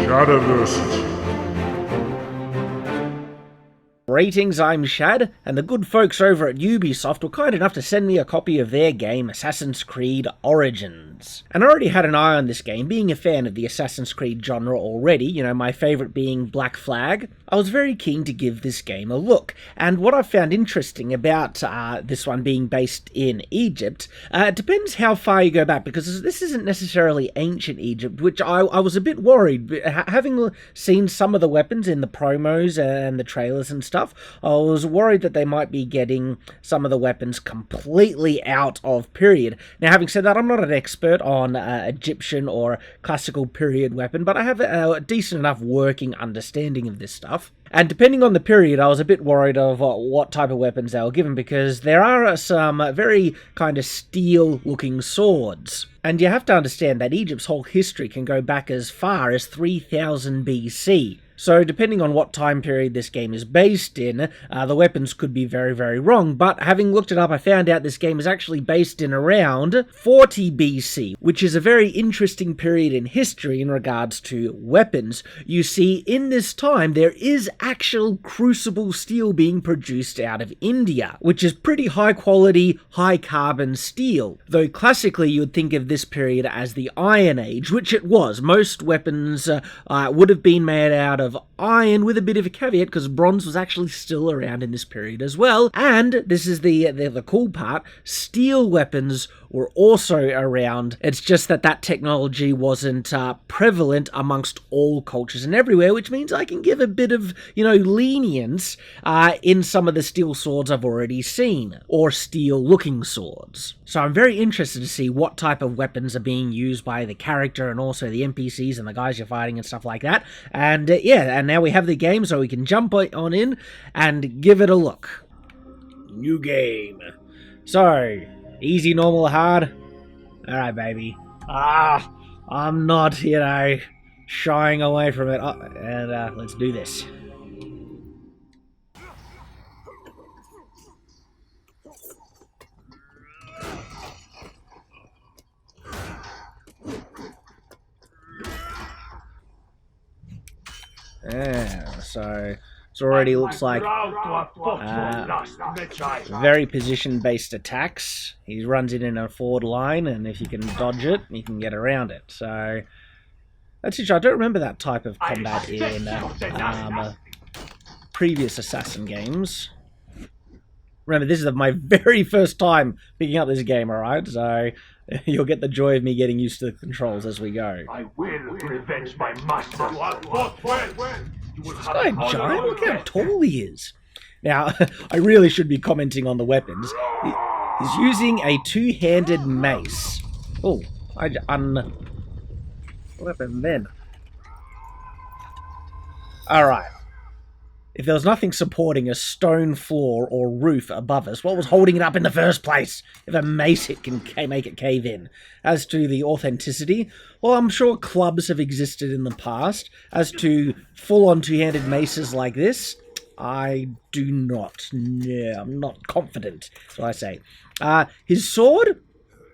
Shadiversity. Greetings, I'm Shad, and the good folks over at Ubisoft were kind enough to send me a copy of their game, Assassin's Creed Origins. And I already had an eye on this game, being a fan of the Assassin's Creed genre already, you know, my favourite being Black Flag. I was very keen to give this game a look, and what I found interesting about this one being based in Egypt, it depends how far you go back, because this isn't necessarily ancient Egypt, which I was a bit worried, having seen some of the weapons in the promos and the trailers and stuff. I was worried that they might be getting some of the weapons completely out of period. Now, having said that, I'm not an expert on Egyptian or classical period weapon, but I have a decent enough working understanding of this stuff. And depending on the period, I was a bit worried of what type of weapons they were given, because there are some very kind of steel-looking swords. And you have to understand that Egypt's whole history can go back as far as 3000 BC. So depending on what time period this game is based in, the weapons could be very, very wrong. But having looked it up, I found out this game is actually based in around 40 BC, which is a very interesting period in history in regards to weapons. You see, in this time, there is actual crucible steel being produced out of India, which is pretty high quality, high carbon steel. Though classically, you would think of this period as the Iron Age, which it was. Most weapons would have been made out of iron, with a bit of a caveat, because bronze was actually still around in this period as well. And this is the cool part, steel weapons were also around. It's just that technology wasn't prevalent amongst all cultures and everywhere, which means I can give a bit of, you know, lenience in some of the steel swords I've already seen, or steel-looking swords. So I'm very interested to see what type of weapons are being used by the character and also the NPCs and the guys you're fighting and stuff like that. And yeah, and now we have the game, so we can jump on in and give it a look. New game. So, easy, normal, hard. Alright, baby. I'm not, you know, shying away from it. And let's do this. Yeah, so it already looks like very position-based attacks. He runs it in a forward line, and if you can dodge it, you can get around it. So that's interesting. I don't remember that type of combat in previous Assassin games. Remember, this is my very first time picking up this game, alright? So you'll get the joy of me getting used to the controls as we go. I will revenge my master. This guy giant? Look how tall he is. Now, I really should be commenting on the weapons. He's using a two-handed mace. Oh, what happened then? Alright. If there was nothing supporting a stone floor or roof above us, what was holding it up in the first place? If a mace hit can make it cave in. As to the authenticity, well, I'm sure clubs have existed in the past. As to full-on two-handed maces like this, I do not. No, I'm not confident, that's what I say. His sword?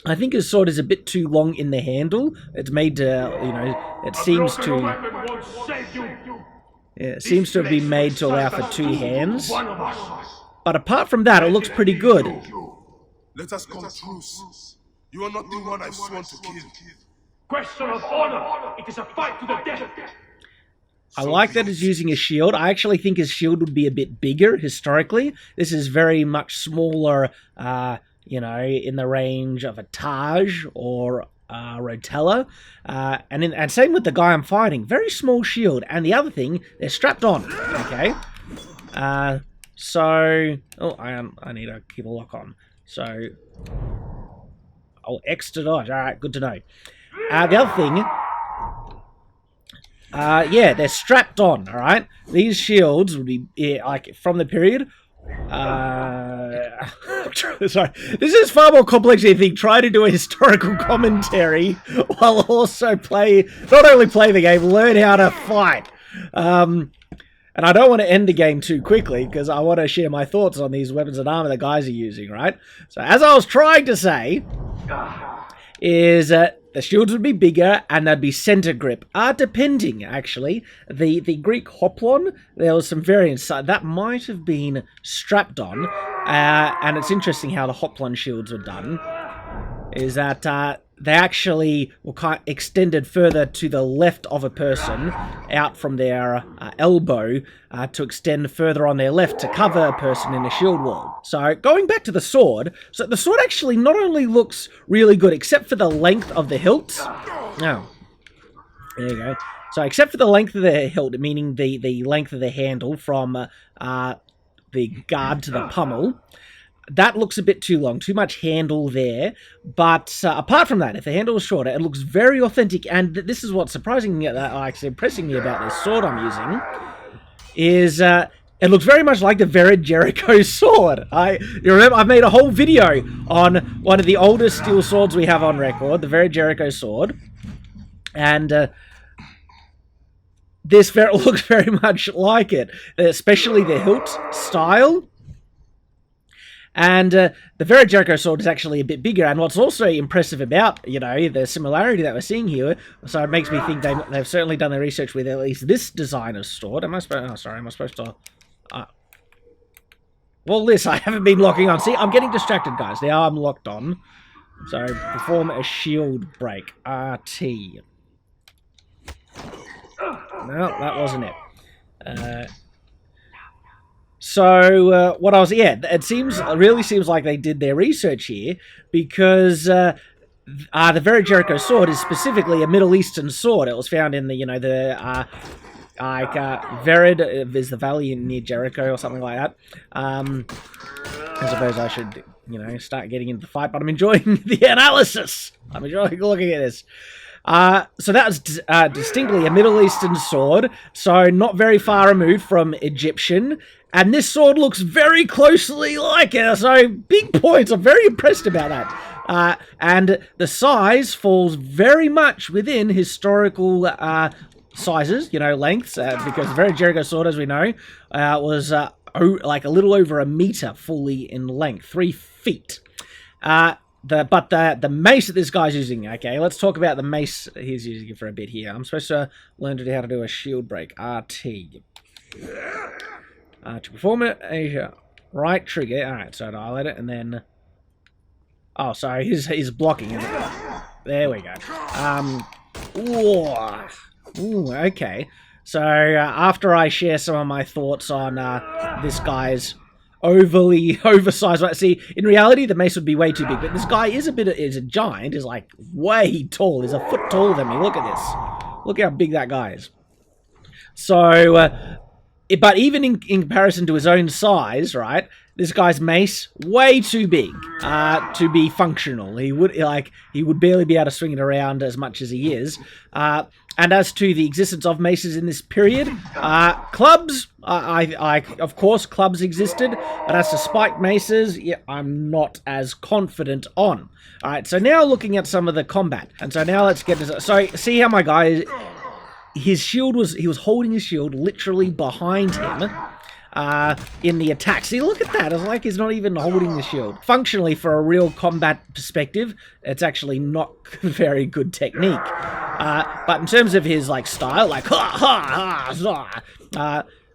I think his sword is a bit too long in the handle. It's made to, you know, it seems to... Yeah, it seems to have been made to allow for two hands. But apart from that, it looks pretty good. Let us come truce. You are not the one I sworn to kill. Question of honor. It is a fight to the death. I like that he's using a shield. I actually think his shield would be a bit bigger historically. This is very much smaller, you know, in the range of a Taj or Rotella, and same with the guy I'm fighting. Very small shield, and the other thing, they're strapped on. Okay, so I need to keep a lock on. So X to dodge. All right, good to know. The other thing, yeah, they're strapped on. All right, these shields would be like from the period. Sorry, this is far more complex than you think. Try to do a historical commentary while also not only play the game, learn how to fight. And I don't want to end the game too quickly, because I want to share my thoughts on these weapons and armor the guys are using, right? So as I was trying to say, is the shields would be bigger and they'd be center grip. Depending, actually. The Greek hoplon, there was some variance. That might have been strapped on. And it's interesting how the hoplon shields were done. Is that they actually were kind of extended further to the left of a person, out from their elbow, to extend further on their left to cover a person in a shield wall. So, going back to the sword, so the sword actually not only looks really good, except for the length of the hilt. Oh, there you go. So, except for the length of the hilt, meaning the length of the handle from the guard to the pummel, that looks a bit too long, too much handle there. But apart from that, if the handle was shorter, it looks very authentic. And this is what's surprising me, actually impressing me about this sword I'm using, is it looks very much like the Vered Jericho sword. You remember, I've made a whole video on one of the oldest steel swords we have on record, the Vered Jericho sword. And this looks very much like it, especially the hilt style. And the Vered Jericho sword is actually a bit bigger, and what's also impressive about, the similarity that we're seeing here, so it makes me think they've certainly done their research with at least this design of sword. Am I supposed to... well, this, I haven't been locking on. See, I'm getting distracted, guys. Now I'm locked on. So, perform a shield break. RT. No, that wasn't it. So, it really seems like they did their research here, because the Vered Jericho sword is specifically a Middle Eastern sword. It was found in the Vered is the valley near Jericho or something like that. I suppose I should, start getting into the fight, but I'm enjoying the analysis. I'm enjoying looking at this. So that was distinctly a Middle Eastern sword, so not very far removed from Egyptian. And this sword looks very closely like it, so big points. I'm very impressed about that. And the size falls very much within historical sizes, lengths, because the Vered Jericho sword, as we know, was like a little over a meter fully in length, 3 feet. But the mace that this guy's using, okay, let's talk about the mace he's using for a bit here. I'm supposed to learn how to do a shield break, RT. To perform it, right trigger. Alright, so I'll let it, and then... Oh, sorry, he's blocking it. There we go. Ooh, okay. So, after I share some of my thoughts on this guy's overly oversized... See, in reality, the mace would be way too big, but this guy is a giant. He's like way tall. He's a foot taller than me. Look at this. Look how big that guy is. So... but even in comparison to his own size, right, this guy's mace, way too big to be functional. He would barely be able to swing it around as much as he is. And as to the existence of maces in this period, clubs, of course, clubs existed, but as to spiked maces, yeah, I'm not as confident on. All right, so now looking at some of the combat. And so now let's get to... So, see how my guy... His shield he was holding his shield literally behind him in the attack. See, look at that. It's like he's not even holding the shield. Functionally, for a real combat perspective, it's actually not very good technique. But in terms of his, style,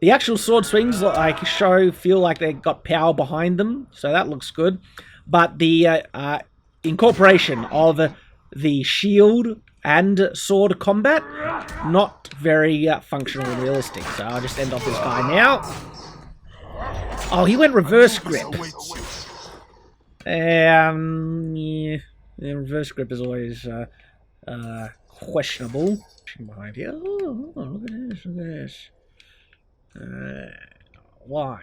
the actual sword swings, feel like they got power behind them, so that looks good. But the incorporation of the shield and sword combat, not very functional and realistic. So I'll just end off this guy now. Oh, he went reverse grip. Yeah, reverse grip is always questionable. Behind here. Oh, look at this, look at this. Why?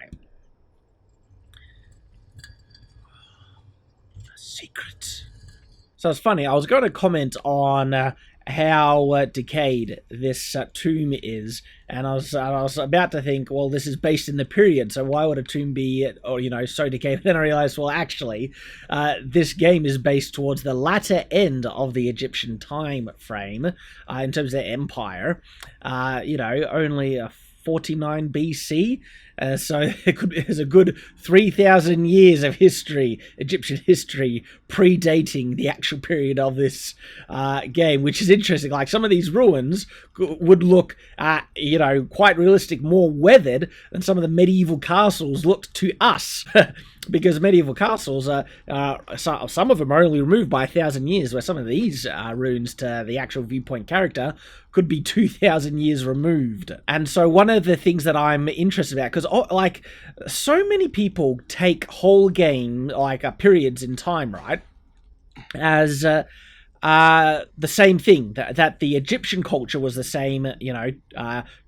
Secret. So it's funny, I was going to comment on how decayed this tomb is, and I was about to think, well, this is based in the period, so why would a tomb be, so decayed? Then I realized, well, actually, this game is based towards the latter end of the Egyptian time frame, in terms of their empire, only 49 BC, So there's a good 3,000 years of history, Egyptian history, predating the actual period of this game, which is interesting. Like, some of these ruins would look, quite realistic, more weathered than some of the medieval castles looked to us. Because medieval castles, some of them are only removed by 1,000 years, where some of these ruins to the actual viewpoint character could be 2,000 years removed. And so one of the things that I'm interested about, because so many people take whole game, periods in time, right, as the same thing, that the Egyptian culture was the same,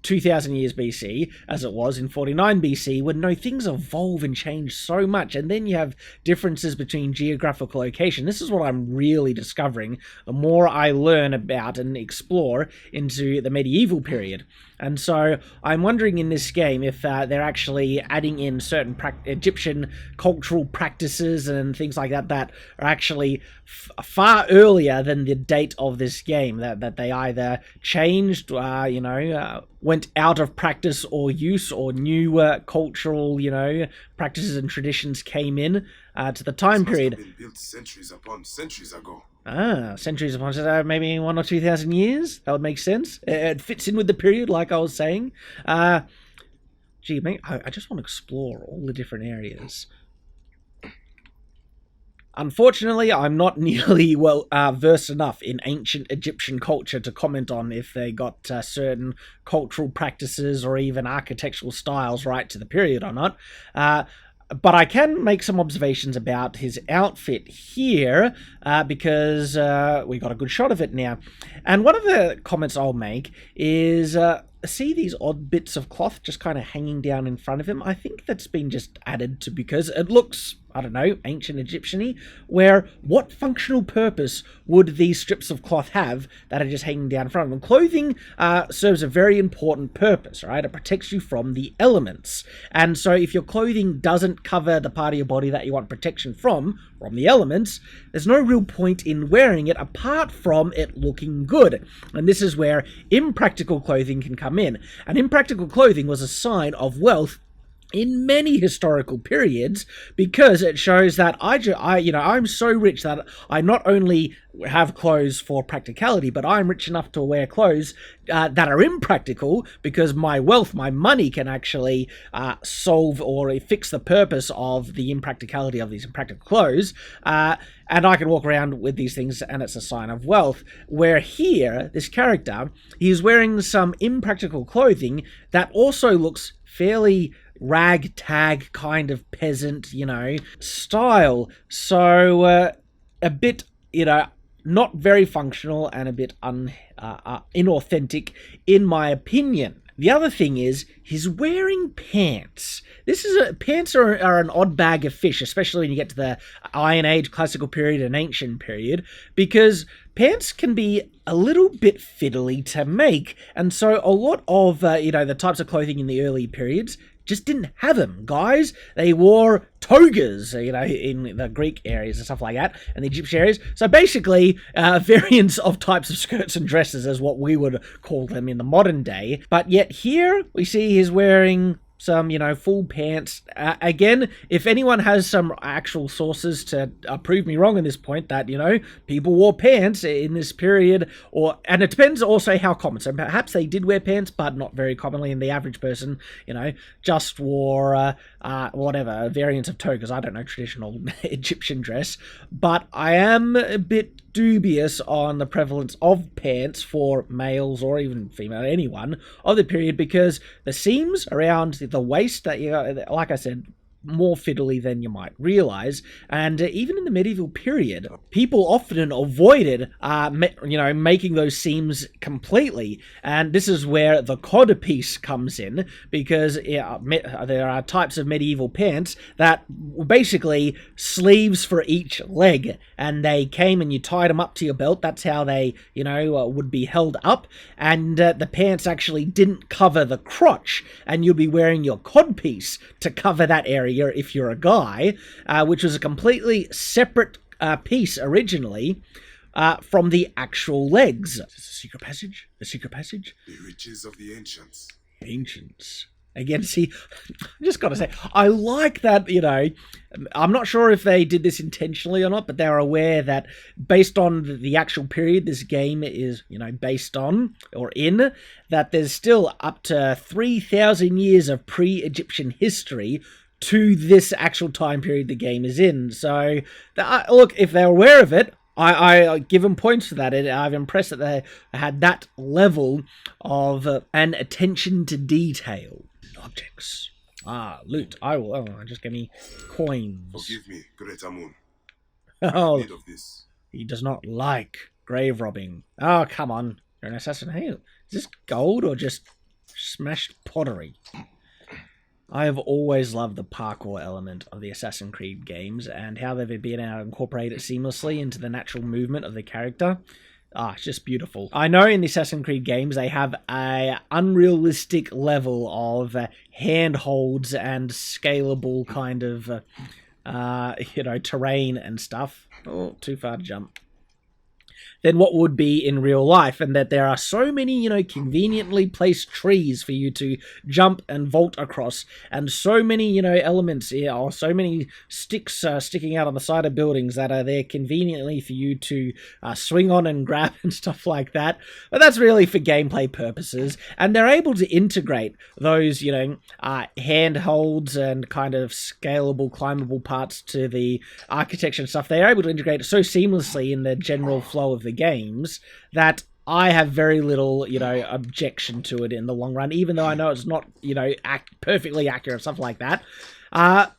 2,000 years BC as it was in 49 BC, when things evolve and change so much, and then you have differences between geographical location. This is what I'm really discovering the more I learn about and explore into the medieval period. And so I'm wondering in this game if they're actually adding in certain Egyptian cultural practices and things like that are actually far earlier than the date of this game, that they either changed, went out of practice or use, or new cultural, practices and traditions came in to the time period. Must have been built centuries upon centuries ago. Centuries upon maybe 1,000 or 2,000 years. That would make sense. It fits in with the period, like I was saying. Gee, mate, I just want to explore all the different areas. Unfortunately, I'm not nearly versed enough in ancient Egyptian culture to comment on if they got certain cultural practices or even architectural styles right to the period or not. But I can make some observations about his outfit here, because we got a good shot of it now. And one of the comments I'll make is, see these odd bits of cloth just kind of hanging down in front of him? I think that's been just added to because it looks, I don't know, ancient Egyptian-y, where what functional purpose would these strips of cloth have that are just hanging down in front of them? Clothing serves a very important purpose, right? It protects you from the elements. And so if your clothing doesn't cover the part of your body that you want protection from the elements, there's no real point in wearing it apart from it looking good. And this is where impractical clothing can come in. And impractical clothing was a sign of wealth in many historical periods, because it shows that I'm so rich that I not only have clothes for practicality, but I'm rich enough to wear clothes that are impractical, because my wealth, my money, can actually solve or fix the purpose of the impracticality of these impractical clothes. And I can walk around with these things, and it's a sign of wealth. Where here, this character, he's wearing some impractical clothing that also looks fairly ragtag, kind of peasant, style. So a bit, not very functional and a bit inauthentic, in my opinion. The other thing is, he's wearing pants. Pants are an odd bag of fish, especially when you get to the Iron Age, Classical period, and Ancient period, because pants can be a little bit fiddly to make, and so a lot of the types of clothing in the early periods just didn't have them, guys. They wore togas, in the Greek areas and stuff like that, and the Egyptian areas. So basically, variants of types of skirts and dresses is what we would call them in the modern day. But yet here, we see he's wearing some, full pants. Again, if anyone has some actual sources to prove me wrong in this point, that, people wore pants in this period, and it depends also how common. So perhaps they did wear pants, but not very commonly, and the average person, just wore, whatever, variants of togas. I don't know, traditional Egyptian dress. But I am a bit dubious on the prevalence of pants for males or even female, anyone of the period, because the seams around the waist, that like I said, more fiddly than you might realize. And even in the medieval period, people often avoided making those seams completely, and this is where the codpiece comes in, because there are types of medieval pants that were basically sleeves for each leg, and they came and you tied them up to your belt. That's how they would be held up, and the pants actually didn't cover the crotch, and you'd be wearing your codpiece to cover that area if you're a guy, which was a completely separate piece originally from the actual legs. Is this a secret passage? The secret passage? The riches of the ancients. Ancients. Again, see, I just got to say, I like that, you know, I'm not sure if they did this intentionally or not, but they're aware that based on the actual period this game is, you know, based on, or in, that there's still up to 3,000 years of pre-Egyptian history to this actual time period the game is in. So, look, if they're aware of it, I give them points for that. I'm impressed that they had that level of an attention to detail. Objects. Loot. I will. Oh, just give me coins. Forgive me, Great Amun. Oh, Need of this. he does not like grave robbing. Oh, come on. You're an assassin. Hey, is this gold or just smashed pottery? I have always loved the parkour element of the Assassin's Creed games and how they've been able to incorporate it seamlessly into the natural movement of the character. It's just beautiful. I know in the Assassin's Creed games they have a unrealistic level of handholds and scalable kind of, you know, terrain and stuff. Oh, too far to jump. Than what would be in real life, and that there are so many, you know, conveniently placed trees for you to jump and vault across, and so many, you know, elements, or so many sticks sticking out on the side of buildings that are there conveniently for you to swing on and grab and stuff like that. But that's really for gameplay purposes, and they're able to integrate those, you know, handholds and kind of scalable, climbable parts to the architecture and stuff. They're able to integrate it so seamlessly in the general flow of the games that I have very little, you know, objection to it in the long run, even though I know it's not, you know, perfectly accurate, stuff like that.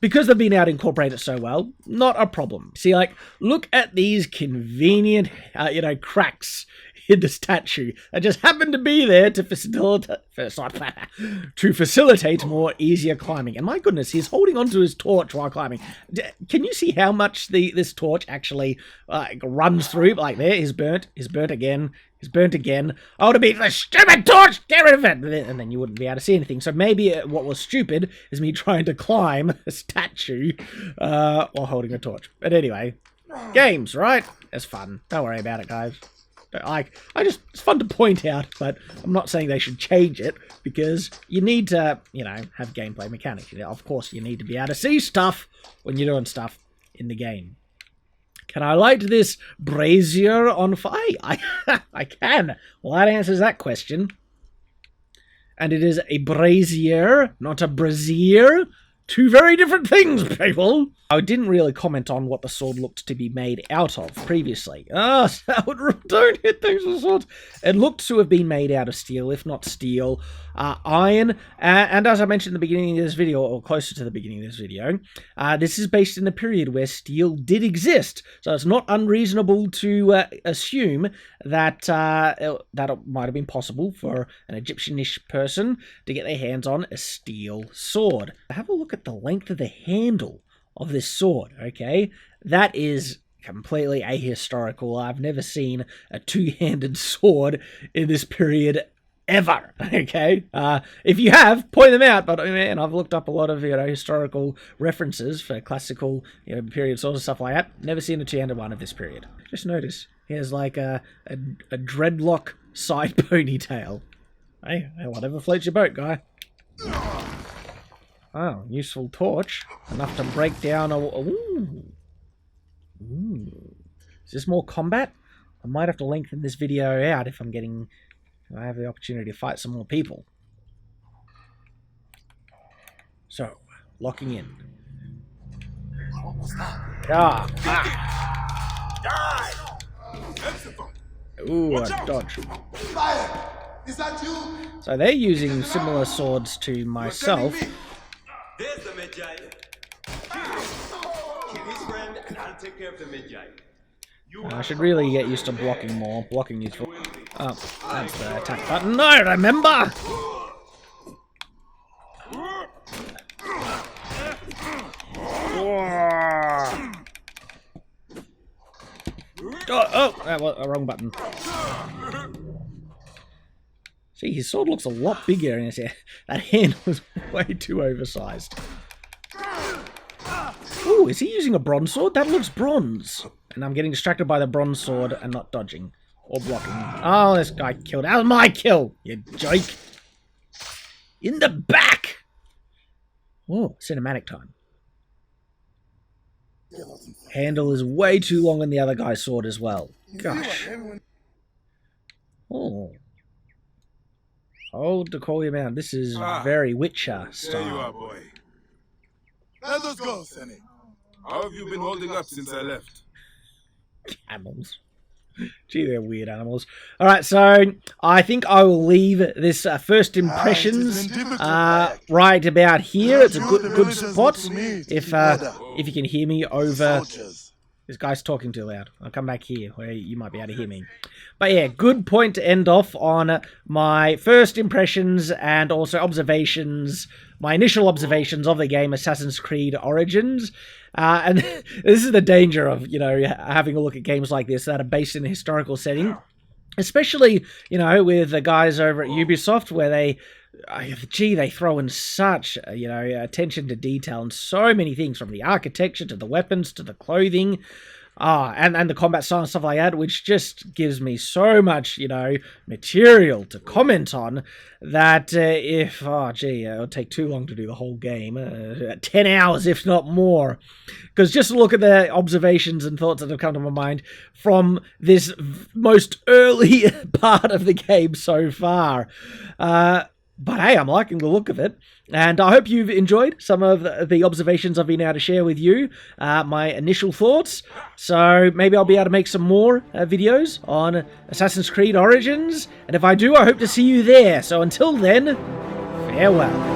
Because they've been able to incorporate it so well, not a problem. See, like, look at these convenient, you know, cracks in the statue that just happen to be there to facilitate more easier climbing. And my goodness, he's holding onto his torch while climbing. Can you see how much this torch actually runs through? Like, there, he's burnt again. He's burnt again. Oh, to be the stupid torch! Get rid of it! And then you wouldn't be able to see anything. So maybe what was stupid is me trying to climb a statue while holding a torch. But anyway, games, right? It's fun. Don't worry about it, guys. It's fun to point out, but I'm not saying they should change it, because you need to, you know, have gameplay mechanics. You know, of course, you need to be able to see stuff when you're doing stuff in the game. Can I light this brazier on fire? I can. Well, that answers that question. And it is a brazier, not a brazier. Two very different things, people! I didn't really comment on what the sword looked to be made out of previously. Don't hit things with swords. It looked to have been made out of steel, if not steel, iron, and as I mentioned in the beginning of this video, or closer to the beginning of this video, this is based in a period where steel did exist, so it's not unreasonable to assume that that it might have been possible for an Egyptian-ish person to get their hands on a steel sword. Have a look at the length of the handle of this sword, okay? That is completely ahistorical. I've never seen a two-handed sword in this period ever, okay? If you have, point them out, but man, I've looked up a lot of, you know, historical references for classical, you know, period swords and stuff like that. Never seen a two-handed one of this period. Just notice, he has like a dreadlock side ponytail. Hey, whatever floats your boat, guy. Oh, useful torch. Enough to break down a... Ooh. Is this more combat? I might have to lengthen this video out if I have the opportunity to fight some more people. So, locking in. Ooh, a dodge. Fire! Is that you? So they're using similar swords to myself. There's the Medjay. Kill his friend and I'll take care of the Medjay. I should really get used to blocking more. Blocking useful. Oh, that's the attack button. No, remember! Oh, that was a wrong button. See, his sword looks a lot bigger, and that hand was way too oversized. Ooh, is he using a bronze sword? That looks bronze. And I'm getting distracted by the bronze sword and not dodging or blocking. Oh, this guy killed. That was my kill, you joke. In the back! Oh, cinematic time. Handle is way too long on the other guy's sword as well. Gosh. Oh. Hold to call you man. This is very Witcher There you are, style. boy. Let us go, Senny. How have you been holding up since I left? Camels. Gee, they're weird animals. Alright, so I think I will leave this first impressions right about here. It's a good spot. If you can hear me over... This guy's talking too loud. I'll come back here where you might be able to hear me. But yeah, good point to end off on my first impressions and also observations, my initial observations of the game Assassin's Creed Origins. And this is the danger of, you know, having a look at games like this that are based in a historical setting. Especially, you know, with the guys over at Ubisoft where they throw in such, you know, attention to detail and so many things from the architecture to the weapons to the clothing, and the combat style and stuff like that, which just gives me so much, you know, material to comment on that it'll take too long to do the whole game, 10 hours if not more, because just look at the observations and thoughts that have come to my mind from this most early part of the game so far. But hey, I'm liking the look of it, and I hope you've enjoyed some of the observations I've been able to share with you, my initial thoughts. So maybe I'll be able to make some more videos on Assassin's Creed Origins, and if I do, I hope to see you there. So until then, farewell.